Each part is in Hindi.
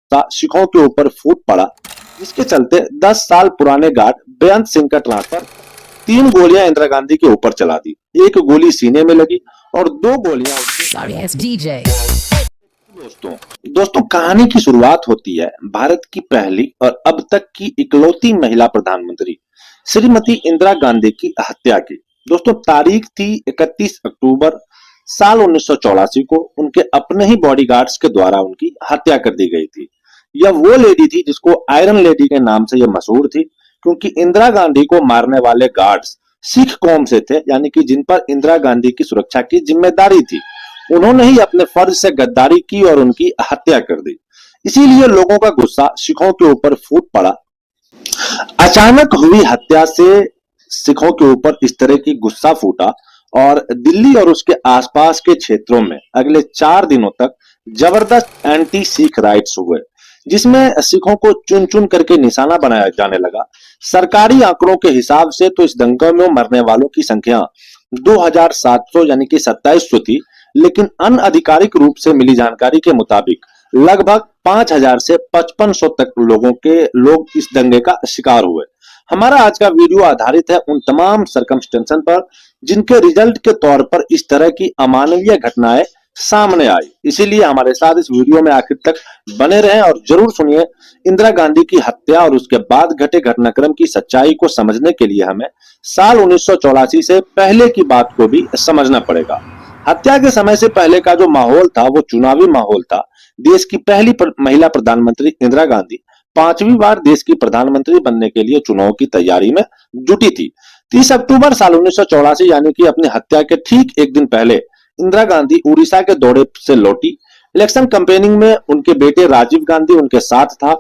गुस्सा सिखों के ऊपर फूट पड़ा, जिसके चलते 10 साल पुराने गार्ड बेअंत सिंह का ट्रांसफर 3 गोलियां इंदिरा गांधी के ऊपर चला दी। एक गोली सीने में लगी और 2 गोलियां दोस्तों दोस्तों कहानी की शुरुआत होती है भारत की पहली और अब तक की इकलौती महिला प्रधानमंत्री श्रीमती इंदिरा गांधी की हत्या की। दोस्तों तारीख थी 31 अक्टूबर साल 1984 को उनके अपने ही बॉडीगार्ड्स के द्वारा उनकी हत्या कर दी गई थी। यह वो लेडी थी जिसको आयरन लेडी के नाम से यह मशहूर थी, क्योंकि इंदिरा गांधी को मारने वाले गार्ड्स सिख कौम से थे, यानी कि जिन पर इंदिरा गांधी की सुरक्षा की जिम्मेदारी थी। उन्होंने ही अपने फर्ज से गद्दारी की और उनकी हत्या कर दी। इसीलिए लोगों का गुस्सा सिखों के ऊपर फूट पड़ा। अचानक हुई हत्या से सिखों के ऊपर इस तरह की गुस्सा फूटा और दिल्ली और उसके आसपास के क्षेत्रों में अगले 4 दिनों तक जबरदस्त एंटी सिख राइट्स हुए, जिसमें सिखों को चुन चुन करके निशाना बनाया जाने लगा। सरकारी आंकड़ों के हिसाब से तो इस दंगे में मरने वालों की संख्या 2700 यानी कि 2700 थी, लेकिन अनआधिकारिक रूप से मिली जानकारी के मुताबिक लगभग 5000 से 5500 तक लोग इस दंगे का शिकार हुए। हमारा आज का वीडियो आधारित है उन तमाम सर्कमस्टेंसेस पर जिनके रिजल्ट के तौर पर इस तरह की अमानवीय घटनाएं सामने आई। इसीलिए हमारे साथ इस वीडियो में आखिर तक बने रहें और जरूर सुनिए। इंदिरा गांधी की हत्या और उसके बाद घटे घटनाक्रम की सच्चाई को समझने के लिए हमें साल 1984 से पहले की बात को भी समझना पड़ेगा। हत्या के समय से पहले का जो माहौल था वो चुनावी माहौल था। देश की पहली महिला प्रधानमंत्री इंदिरा गांधी 5वीं बार देश की प्रधानमंत्री बनने के लिए चुनाव की तैयारी में जुटी थी। 30 अक्टूबर साल 1984 यानी कि अपनी हत्या के ठीक एक दिन पहले इंदिरा गांधी उड़ीसा के दौरे से लौटी। इलेक्शन कैंपेनिंग में उनके बेटे राजीव गांधी उनके साथ था।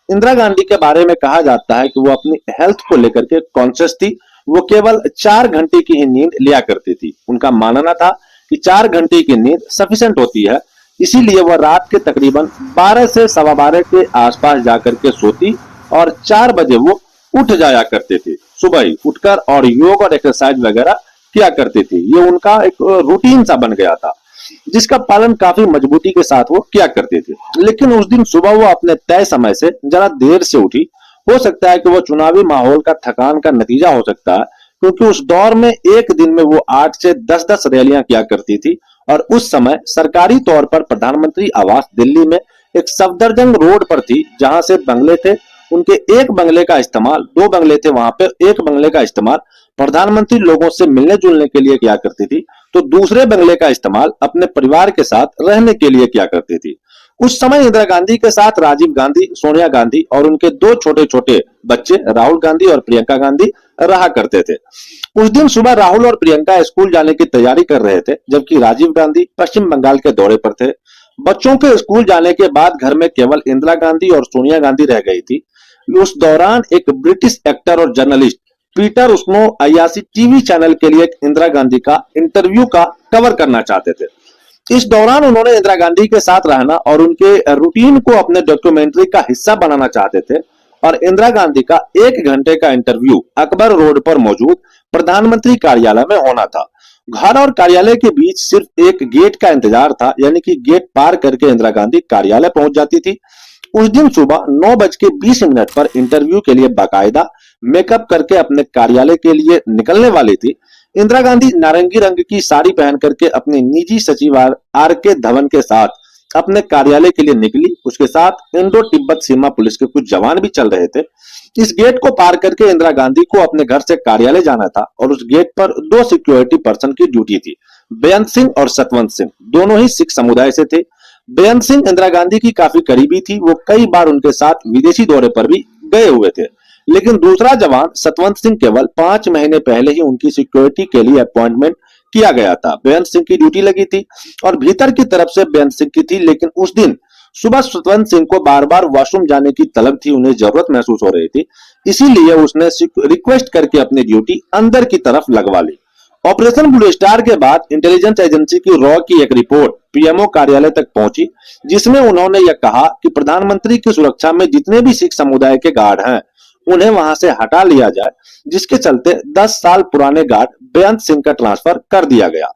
इंदिरा गांधी के बारे में कहा जाता है कि वो अपनी हेल्थ को लेकर के कॉन्शियस थी। वो केवल 4 घंटे की ही नींद लिया करती थी। उनका मानना था कि 4 घंटे की नींद सफिशिएंट होती है, इसीलिए वह रात के तकरीबन 12 से 12:15 के आसपास जाकर के सोती और 4 बजे वो उठ जाया करते थे। सुबह ही उठकर और योग और एक्सरसाइज वगैरह किया करते थे। ये उनका एक रूटीन सा बन गया था, जिसका पालन काफी मजबूती के साथ वो किया करते थे। लेकिन उस दिन सुबह वो अपने तय समय से जरा देर से उठी। हो सकता है कि वो चुनावी माहौल का थकान का नतीजा हो सकता है, क्योंकि उस दौर में एक दिन में वो 8 से 10 रैलियां किया करती थी और उस समय सरकारी तौर पर प्रधानमंत्री आवास दिल्ली में एक सफदरजंग रोड पर थी, जहां से बंगले थे। उनके एक बंगले का इस्तेमाल, 2 बंगले थे वहां पे, एक बंगले का इस्तेमाल प्रधानमंत्री लोगों से मिलने जुलने के लिए किया करती थी, तो दूसरे बंगले का इस्तेमाल अपने परिवार के साथ रहने के लिए किया करती थी। उस समय इंदिरा गांधी के साथ राजीव गांधी, सोनिया गांधी और उनके 2 छोटे छोटे बच्चे राहुल गांधी और प्रियंका गांधी रहा करते थे। उस दिन सुबह राहुल और प्रियंका स्कूल जाने की तैयारी कर रहे थे, जबकि राजीव गांधी पश्चिम बंगाल के दौरे पर थे। बच्चों के स्कूल जाने के बाद घर में केवल इंदिरा गांधी और सोनिया गांधी रह गई थी। उस दौरान एक ब्रिटिश एक्टर और जर्नलिस्ट पीटर उस्नो अयासी टीवी चैनल के लिए इंदिरा गांधी का इंटरव्यू का कवर करना चाहते थे। इस दौरान उन्होंने इंदिरा गांधी के साथ रहना और उनके रूटीन को अपने डॉक्यूमेंट्री का हिस्सा बनाना चाहते थे और इंदिरा गांधी का 1 घंटे का इंटरव्यू अकबर रोड पर मौजूद प्रधानमंत्री कार्यालय में होना था। घर और कार्यालय के बीच सिर्फ एक गेट का इंतजार था, यानी कि गेट पार करके इंदिरा गांधी कार्यालय पहुंच जाती थी। उस दिन सुबह 9:20 पर इंटरव्यू के लिए बाकायदा मेकअप करके अपने कार्यालय के लिए निकलने वाली थी। इंदिरा गांधी नारंगी रंग की साड़ी पहन करके अपने निजी सचिव आर.के. धवन के साथ अपने कार्यालय के लिए निकली। उसके साथ इंडो तिब्बत सीमा पुलिस के कुछ जवान भी चल रहे थे। इस गेट को पार करके इंदिरा गांधी को अपने घर से कार्यालय जाना था और उस गेट पर 2 सिक्योरिटी पर्सन की ड्यूटी थी। बेअंत सिंह और सतवंत सिंह दोनों ही सिख समुदाय से थे। बेअंत सिंह इंदिरा गांधी की काफी करीबी थी। वो कई बार उनके साथ विदेशी दौरे पर भी गए हुए थे। लेकिन दूसरा जवान सतवंत सिंह केवल 5 महीने पहले ही उनकी सिक्योरिटी के लिए अपॉइंटमेंट किया गया था। बेअंत सिंह की ड्यूटी लगी थी और भीतर की तरफ से बेअंत सिंह की थी, लेकिन उस दिन सुबह सतवंत सिंह को बार बार वॉशरूम जाने की तलब थी, उन्हें जरूरत महसूस हो रही थी। इसीलिए उसने रिक्वेस्ट करके अपनी ड्यूटी अंदर की तरफ लगवा ली। ऑपरेशन ब्लू स्टार के बाद इंटेलिजेंस एजेंसी की रॉ की एक रिपोर्ट पीएमओ कार्यालय तक पहुंची, जिसमें उन्होंने यह कहा कि प्रधानमंत्री की सुरक्षा में जितने भी सिख समुदाय के गार्ड हैं उन्हें वहां से हटा लिया जाए, जिसके चलते 10 साल पुराने गार्ड बेअंत सिंह का ट्रांसफर कर दिया गया।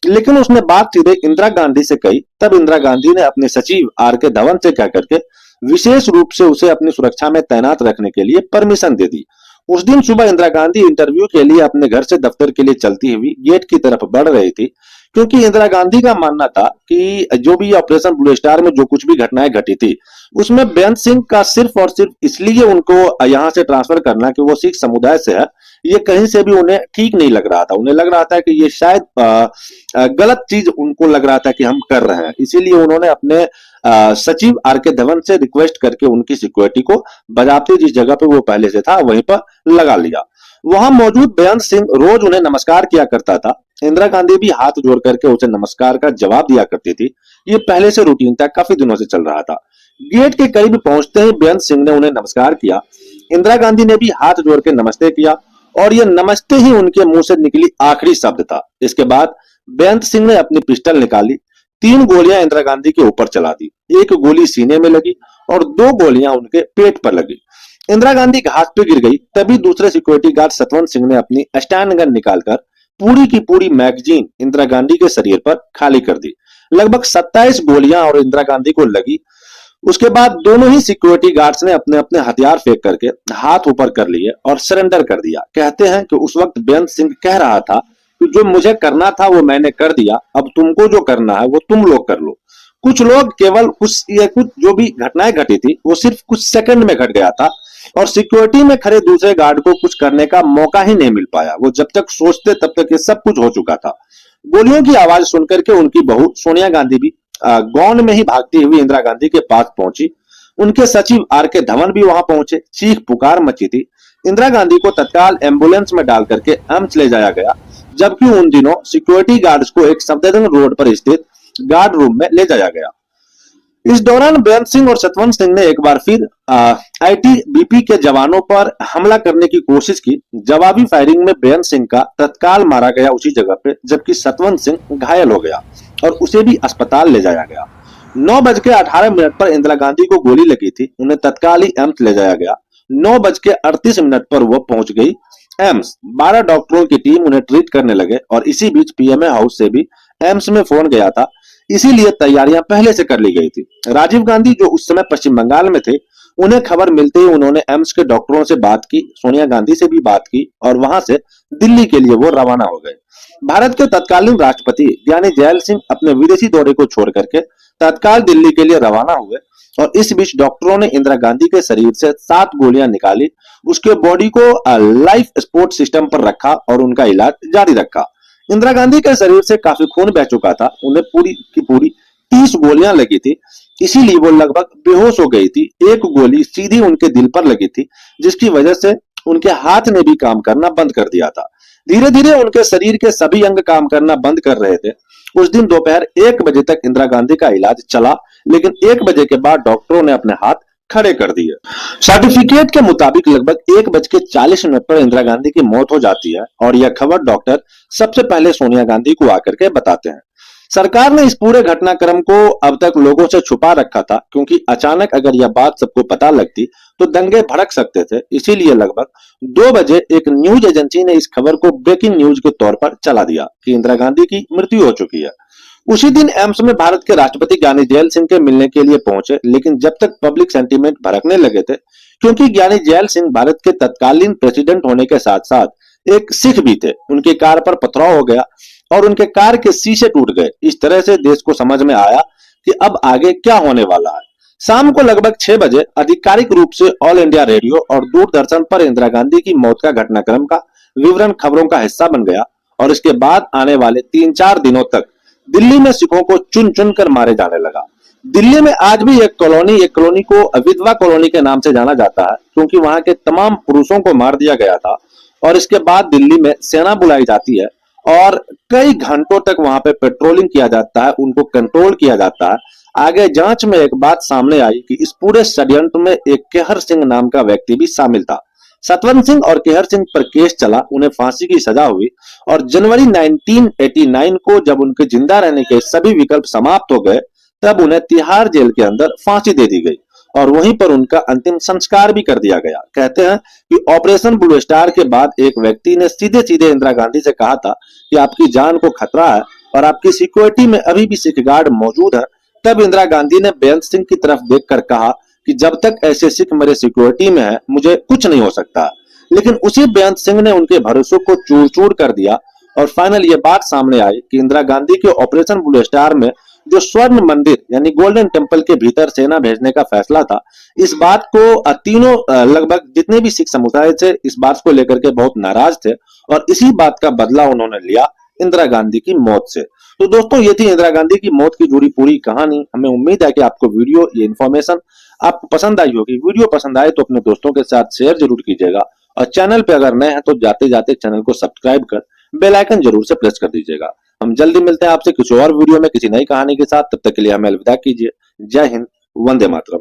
लेकिन उसने बात सीधे इंदिरा गांधी से कही। तब इंदिरा गांधी ने अपने सचिव आर.के. धवन से कह करके विशेष रूप से उसे अपनी सुरक्षा में तैनात रखने के लिए परमिशन दे दी। उस दिन सुबह इंदिरा गांधी इंटरव्यू के लिए अपने घर से दफ्तर के लिए चलती हुई गेट की तरफ बढ़ रही थी, क्योंकि इंदिरा गांधी का मानना था कि जो भी ऑपरेशन ब्लू स्टार में जो कुछ भी घटनाएं घटी थी, उसमें बेअंत सिंह का सिर्फ और सिर्फ इसलिए उनको यहां से ट्रांसफर करना कि वो सिख समुदाय से है, ये कहीं से भी उन्हें ठीक नहीं लग रहा था। उन्हें लग रहा था कि ये शायद गलत चीज उनको लग रहा था कि हम कर रहे हैं। इसीलिए उन्होंने अपने सचिव आर के धवन से रिक्वेस्ट करके उनकी सिक्योरिटी को बजाते जिस जगह पे वो पहले से था वहीं पर लगा लिया। वहां मौजूद बेअंत सिंह रोज उन्हें नमस्कार किया करता था। इंदिरा गांधी भी हाथ जोड़ करके उसे नमस्कार का जवाब दिया करती थी। ये पहले से रूटीन था, काफी दिनों से चल रहा था। गेट के करीब पहुंचते ही बेअंत सिंह ने उन्हें नमस्कार किया। इंदिरा गांधी ने भी हाथ जोड़ के नमस्ते किया और यह नमस्ते ही उनके मुंह से निकली आखिरी शब्द था। इसके बाद बेअंत सिंह ने अपनी पिस्टल निकाली, 3 गोलियां इंदिरा गांधी के ऊपर चला दी। एक गोली सीने में लगी और 2 गोलियां उनके पेट पर लगी। इंदिरा गांधी घास पे गिर गई। तभी दूसरे सिक्योरिटी गार्ड सतवंत सिंह ने अपनी स्टैंड गन निकालकर पूरी की पूरी मैगजीन इंदिरा गांधी के शरीर पर खाली कर दी। लगभग 27 गोलियां और इंदिरा गांधी को लगी। उसके बाद दोनों ही सिक्योरिटी गार्ड्स ने अपने अपने हथियार फेंक करके हाथ ऊपर कर लिए और सरेंडर कर दिया। कहते हैं कि उस वक्त बेअंत सिंह कह रहा था कि जो मुझे करना था वो मैंने कर दिया, अब तुमको जो करना है वो तुम लोग कर लो। कुछ लोग केवल कुछ जो भी घटनाएं घटी थी वो सिर्फ कुछ सेकंड में घट गया था और सिक्योरिटी में खड़े दूसरे गार्ड को कुछ करने का मौका ही नहीं मिल पाया। वो जब तक सोचते तब तक ये सब कुछ हो चुका था। गोलियों की आवाज सुनकर के उनकी बहू सोनिया गांधी भी गौन में ही भागती हुई इंदिरा गांधी के पास पहुंची। उनके सचिव आर के धवन भी वहां पहुंचे। चीख पुकार मची थी। इंदिरा गांधी को तत्काल एम्बुलेंस में डाल करके एम्स ले जाया गया, जबकि उन दिनों सिक्योरिटी गार्ड्स को एक सफदरजंग रोड पर स्थित गार्ड रूम में ले जाया गया। इस दौरान बेअंत सिंह और सतवंत सिंह ने एक बार फिर आईटीबीपी के जवानों पर हमला करने की कोशिश की। जवाबी फायरिंग में बेअंत सिंह का तत्काल मारा गया उसी जगह पे, जबकि सतवंत सिंह घायल हो गया और उसे भी अस्पताल ले जाया गया। 9:18 पर इंदिरा गांधी को गोली लगी थी। उन्हें तत्काल ही एम्स ले जाया गया। 9:38 पर वो पहुंच गई एम्स। 12 डॉक्टरों की टीम उन्हें ट्रीट करने लगे और इसी बीच पीएमए हाउस से भी एम्स में फोन गया था, इसीलिए तैयारियां पहले से कर ली गई थी। राजीव गांधी जो उस समय पश्चिम बंगाल में थे, उन्हें खबर मिलते ही उन्होंने एम्स के डॉक्टरों से बात की, सोनिया गांधी से भी बात की और वहां से दिल्ली के लिए वो रवाना हो गए। भारत के तत्कालीन राष्ट्रपति ज्ञानी जैल सिंह अपने विदेशी दौरे को छोड़ करके तत्काल दिल्ली के लिए रवाना हुए और इस बीच डॉक्टरों ने इंदिरा गांधी के शरीर से 7 गोलियां निकाली, उसके बॉडी को लाइफ सपोर्ट सिस्टम पर रखा और उनका इलाज जारी रखा। इंदिरा गांधी के शरीर से काफी खून बह चुका था। उन्हें पूरी की पूरी 30 गोलियां लगी थी, इसीलिए वो लगभग बेहोश हो गई थी। एक गोली सीधी उनके दिल पर लगी थी, जिसकी वजह से उनके हाथ ने भी काम करना बंद कर दिया था। धीरे धीरे उनके शरीर के सभी अंग काम करना बंद कर रहे थे। उस दिन दोपहर 1 बजे तक इंदिरा गांधी का इलाज चला, लेकिन 1 बजे के बाद डॉक्टरों ने अपने हाथ खड़े कर दिए। सर्टिफिकेट के मुताबिक लगभग 1:40 पर इंदिरा गांधी की मौत हो जाती है और यह खबर डॉक्टर सबसे पहले सोनिया गांधी को आकर के बताते हैं। सरकार ने इस पूरे घटनाक्रम को अब तक लोगों से छुपा रखा था, क्योंकि अचानक अगर यह बात सबको पता लगती तो दंगे भड़क सकते थे। इसीलिए लगभग 2 बजे एक न्यूज एजेंसी ने इस खबर को ब्रेकिंग न्यूज के तौर पर चला दिया कि इंदिरा गांधी की मृत्यु हो चुकी है। उसी दिन एम्स में भारत के राष्ट्रपति ज्ञानी जैल सिंह के मिलने के लिए पहुंचे, लेकिन जब तक पब्लिक सेंटीमेंट भड़कने लगे थे, क्योंकि ज्ञानी जैल सिंह भारत के तत्कालीन प्रेसिडेंट होने के साथ साथ एक सिख भी थे। उनकी कार पर पथराव हो गया और उनके कार के शीशे टूट गए। इस तरह से देश को समझ में आया कि अब आगे क्या होने वाला है। शाम को लगभग 6 बजे आधिकारिक रूप से ऑल इंडिया रेडियो और दूरदर्शन पर इंदिरा गांधी की मौत का घटनाक्रम का विवरण खबरों का हिस्सा बन गया और इसके बाद आने वाले 3-4 दिनों तक दिल्ली में सिखों को चुन चुन कर मारे जाने लगा। दिल्ली में आज भी एक कॉलोनी को विधवा कॉलोनी के नाम से जाना जाता है, क्योंकि वहां के तमाम पुरुषों को मार दिया गया था और इसके बाद दिल्ली में सेना बुलाई जाती है और कई घंटों तक वहां पे पेट्रोलिंग किया जाता है, उनको कंट्रोल किया जाता है। आगे जांच में एक बात सामने आई कि इस पूरे षड्यंत्र में एक केहर सिंह नाम का व्यक्ति भी शामिल था। सतवंत सिंह और केहर सिंह पर केस चला, उन्हें फांसी की सजा हुई और जनवरी 1989 को जब उनके जिंदा रहने के सभी विकल्प समाप्त हो गए, तब उन्हें तिहाड़ जेल के अंदर फांसी दे दी गई और वहीं पर उनका अंतिम संस्कार भी कर दिया गया। कहते हैं कि ऑपरेशन ब्लू स्टार के बाद एक व्यक्ति ने सीधे सीधे इंदिरा गांधी से कहा था कि आपकी जान को खतरा है और आपकी सिक्योरिटी में अभी भी सिख गार्ड मौजूद है। तब इंदिरा गांधी ने बेअंत सिंह की तरफ देखकर कहा कि कि जब तक ऐसे सिख मेरे सिक्योरिटी में है मुझे कुछ नहीं हो सकता। लेकिन उसी बेअंत सिंह ने उनके भरोसों को चूर चूर कर दिया और फाइनल ये बात सामने आई कि इंदिरा गांधी के ऑपरेशन ब्लू स्टार में जो स्वर्ण मंदिर यानी गोल्डन टेम्पल के भीतर सेना भेजने का फैसला था, इस बात को तीनों लगभग जितने भी सिख समुदाय थे इस बात को लेकर के बहुत नाराज थे और इसी बात का बदला उन्होंने लिया इंदिरा गांधी की मौत से। तो दोस्तों ये थी इंदिरा गांधी की मौत की जुड़ी पूरी कहानी। हमें उम्मीद है कि आपको वीडियो ये इन्फॉर्मेशन आपको पसंद आई होगी। वीडियो पसंद आए तो अपने दोस्तों के साथ शेयर जरूर कीजिएगा और चैनल पे अगर नए हैं तो जाते जाते चैनल को सब्सक्राइब कर बेल आइकन जरूर से प्रेस कर दीजिएगा। हम जल्दी मिलते हैं आपसे किसी और वीडियो में किसी नई कहानी के साथ। तब तक के लिए हमें अलविदा कीजिए। जय हिंद, वंदे मातरम।